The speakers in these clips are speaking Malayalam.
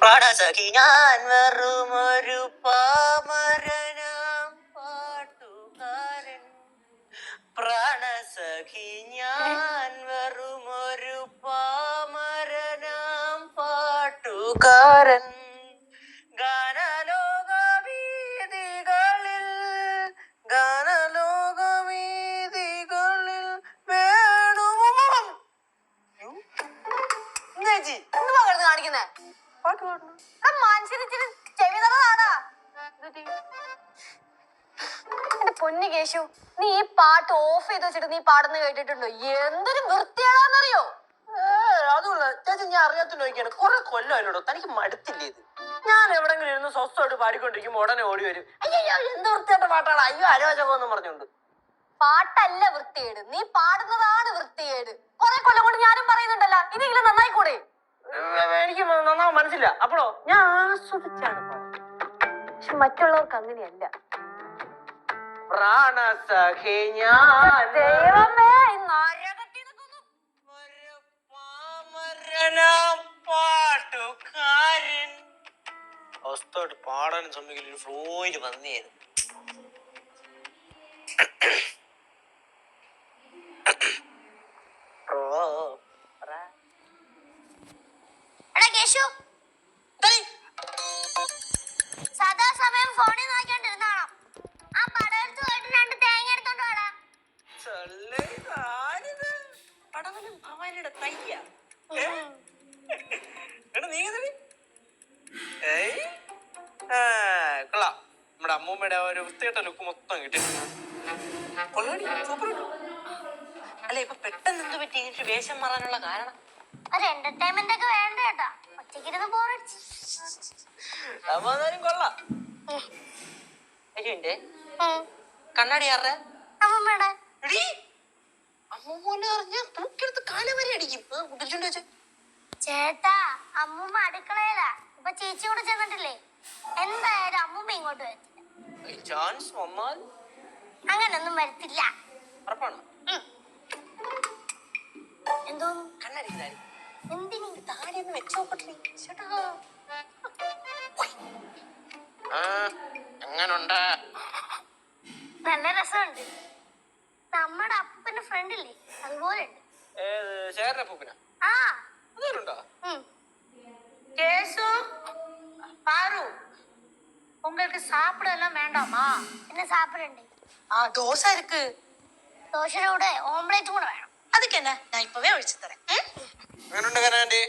പ്രാണസഖി ഞാൻ വെറുമൊരു പാമരനാം പാട്ടുകാരൻ. പ്രാണസഖി ഞാൻ വെറുമൊരു പാമരനാം പാട്ടുകാരൻ. ഗാനലോകവീതികളിൽ കാണിക്കുന്നേ മനുഷ്യന് ചെവി തന്നതാടാ. എന്റെ പൊന്നു കേശു, നീ ഈ പാട്ട് ഓഫ് ചെയ്ത് വെച്ചിട്ട് നീ പാടുന്ന കേട്ടിട്ടുണ്ടോ? എന്തൊരു വൃത്തിയാണെന്നറിയോ? അതുള്ള ചേച്ചി ഞാൻ അറിയാത്ത നോക്കിയാണ്. കുറെ കൊല്ലം എന്നോടോ, തനിക്ക് മടുത്തില്ലേ ഇത്? ഞാൻ എവിടെങ്കിലും ഇരുന്ന് സ്വസ്ഥമായിട്ട് പാടിക്കൊണ്ടിരിക്കുമ്പോ ഉടനെ ഓടി വരും, അയ്യോ എന്ത് വൃത്തിയായിട്ട പാട്ടാണ്, അയ്യോ അരോചകമെന്ന് പറഞ്ഞുകൊണ്ട്. പാട്ടല്ല വൃത്തിയേട്, നീ പാടുന്നതാണ് വൃത്തിയേട്. കുറെ കൊല്ലം കൊണ്ട് ഞാനും പറയുന്നുണ്ടല്ലോ, ഇനിയെങ്കിലും നന്നായി കൂടെ. എനിക്ക് നന്നാവും മനസ്സില്ല. അപ്പോഴോ ഞാൻ ആസ്വദിച്ചാണ് പാടുന്നത്. പക്ഷെ മറ്റുള്ളവർക്ക് അങ്ങനെയല്ല. പ്രാണസഖി ഞാൻ ദൈവമേ, പാട്ടുകാരൻ. അവസ്ഥയോട്ട് പാടാനും സമ്മതിക്കില്ല, ഒരു ഫ്ലോയില് വന്നേരും. സദാസമയം ഫോണിൽ നോക്കിക്കൊണ്ടിരുന്നാണോ? ആ പടവലത്ത് പോയിട്ട് 2 തേങ്ങ എടുത്തോണ്ട് വാടാ. പടവലും ഭവാനിയുടെ തയ്യ കൊള്ളാം. നമ്മുടെ അമ്മൂമ്മയുടെ ഒരു വൃത്തികെട്ട ലുക്ക് മൊത്തം കിട്ടിയിട്ടുണ്ട്. അല്ല, ഇപ്പൊ പെട്ടെന്ന് എന്ത് പറ്റി വേഷം മാറാനുള്ള കാരണം? ഒരു എന്റർടൈൻമെന്റ് ഒക്കെ വേണ്ട കേട്ടാ, ഒറ്റയ്ക്കിരുന്ന് ബോറടിച്ചു. അപ്പൊ എന്നാലും കൊള്ളാം. കണ്ണാടി ആരുടെ? അമ്മൂമ്മയുടെ. അമ്മൂമ്മ അറിഞ്ഞ തൂക്കിയെടുത്ത് കാലം വരെ അടിക്കും. ചേട്ടാ, അമ്മൂമ്മ അടുക്കളയിലാ. ഇപ്പൊ ചേച്ചി കൂടെ ചെന്നിട്ടില്ലേ, എന്തായാലും അമ്മൂമ്മ ഇങ്ങോട്ട് വരത്തില്ല. ചാൻസ് വന്നാൽ അങ്ങനൊന്നും വരത്തില്ല. ഉറപ്പാണോ? എന്തോന്നു? കണ്ണാടി എന്തിനു താടിയൊന്ന് വെച്ചോക്കട്ടെ. എങ്ങനുണ്ട്? നല്ല രസമുണ്ട്. നമ്മുടെ അപ്പന്റെ ഫ്രണ്ട് ഇല്ലേ, അതുപോലെ ഉണ്ട്. ചേരപ്പൂപ്പിന ആ അതുണ്ടോ? கேசு பாரு, உங்களுக்கு சாப்பிட எல்லாம் வேண்டாமா? என்ன சாப்பிடണ്ടേ? தோசை இருக்கு. ദോശയുടെ കൂടെ ഓംലെറ്റും കൂടെ വേണം. அதுக்கு என்ன, நான் இப்பவே ஒழிச்சு தரேன். എങ്ങനുണ്ട് കണ്ണാടി?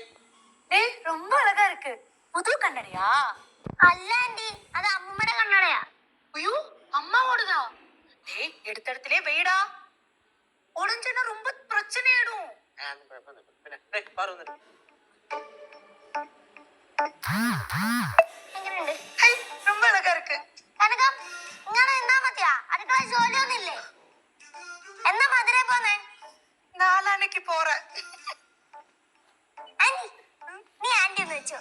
டேய், ரொம்ப அழகா இருக்கு. புது கண்ணாடியா? അല്ല ആന്റി, അത് അമ്മൂമ്മയുടെ കണ്ണടയാ. ஐயோ, அம்மாவோடதா? டேய், எடுத்த இடத்துலயே வெயிடா, உடஞ்சனா ரொம்ப பிரச்சனை ஆயிடும். എങ്ങനെയുണ്ട്? ரொம்ப அழகா இருக்கு. കനകം, ഇങ്ങനെ നിന്നാ മതിയാ? അടുക്കള ജോലിയൊന്നുമില്ലേ? എന്നാ മധുരേ പോന്നേ? 4 அன்னைக்கு போறேன். ആന്റി, നീ ആന്റി ഒന്ന് വെച്ചോ.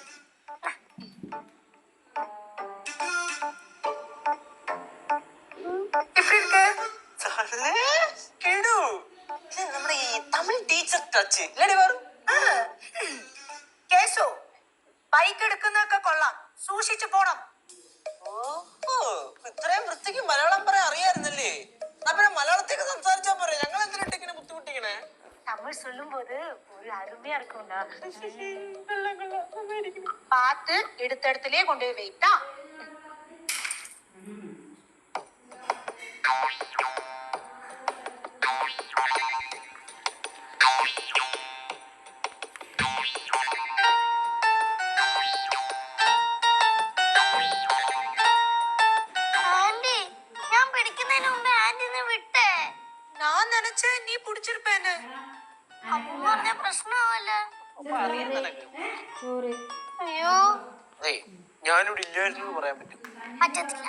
எப்படி இருக்கு? കേടു നമ്മുടെ ഈ തമിഴ് ടീച്ചർ ടച്ച് ഇല്ലടി വരും. കേശു, ബൈക്ക് എടുക്കുന്നതൊക്കെ കൊള്ളാം, സൂക്ഷിച്ചു പോണം. ഓഹോ, ഇത്രയും വൃത്തിക്ക് മലയാളം പറയാൻ അറിയായിരുന്നല്ലേ? പിന്നെ മലയാളത്തേക്ക് സംസാരിച്ചാ പോരെ, ഞങ്ങൾ എന്തിനായിട്ട് ഇങ്ങനെ ബുദ്ധിമുട്ടിക്കണേ? தமிழ் சொல்லும் போது ஒரு அருமையா இருக்கும்டா. பார்த்து எடுத்த இடத்துலயே கொண்டு போய் வைத்தா. ആന്റി, ഞാൻ പിടിക്കുന്നതിന് മുമ്പേ ആന്റി ഒന്ന് വിട്ടേ. நான் நினைச்சேன் நீ பிடிச்சிருப்பேன்னு. അമ്മൂമ്മ പറഞ്ഞ പ്രശ്നമാവല്ലേ? അറിയാൻ നിനക്ക് അയ്യോ, ഞാനിവിടെ ഇല്ലായിരുന്നു പറയാൻ പറ്റും. പറ്റത്തില്ല.